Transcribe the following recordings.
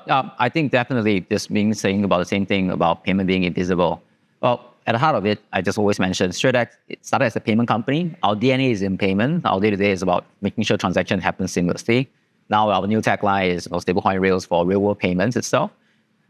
Well, I think definitely just saying about the same thing about payment being invisible. Well, at the heart of it, I just always mention StraitsX, it started as a payment company. Our DNA is in payment. Our day-to-day is about making sure transactions happen seamlessly. Now our new tagline is stablecoin rails for real-world payments itself.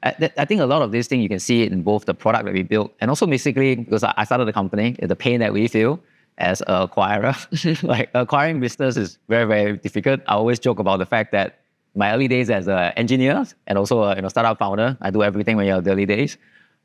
I think a lot of these things, you can see it in both the product that we built and also basically, because I started the company, the pain that we feel as an acquirer. Like acquiring business is very, very difficult. I always joke about the fact that my early days as an engineer and also a startup founder, I do everything when you're in the early days.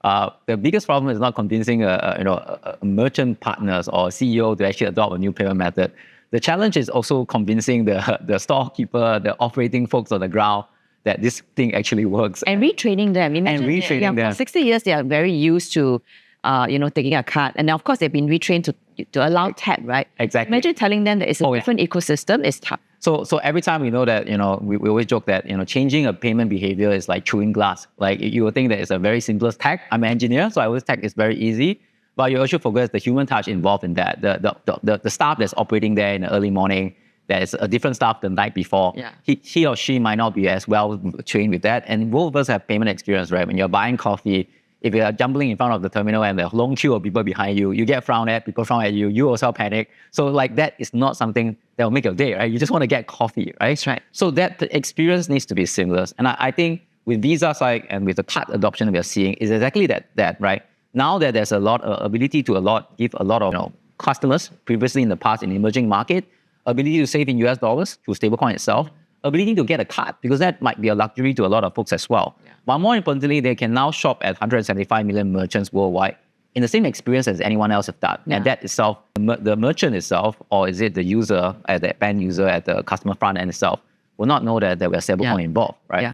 The biggest problem is not convincing a merchant partners or CEO to actually adopt a new payment method. The challenge is also convincing the storekeeper, the operating folks on the ground that this thing actually works. And retraining them. Retraining them. For 60 years, they are very used to, taking a card. And of course, they've been retrained to allow tap, right? Exactly. Imagine telling them that it's a different ecosystem, it's tough. So every time we know that, we always joke that, changing a payment behavior is like chewing glass. Like you would think that it's a very simplest tech. I'm an engineer, so I always tech is very easy. But you also forget the human touch involved in that. The staff that's operating there in the early morning, that is a different staff the night before. Yeah. He or she might not be as well trained with that. And both of us have payment experience, right? When you're buying coffee, if you're jumbling in front of the terminal and there's a long queue of people behind you, you get frowned at, people frown at you, you also panic. So like that is not something that will make your day, right? You just want to get coffee, right? That's right. So that the experience needs to be seamless. And I think with Visa side and with the card adoption that we are seeing is exactly that, right? Now that there's a lot of ability to give a lot of customers previously in the past in emerging market, ability to save in US dollars through stablecoin itself, ability to get a card, because that might be a luxury to a lot of folks as well. Yeah. But more importantly, they can now shop at 175 million merchants worldwide in the same experience as anyone else have done. Yeah. And that itself, the merchant itself, or is it the user, the end user at the customer front end itself, will not know that there was stablecoin involved, right? Yeah.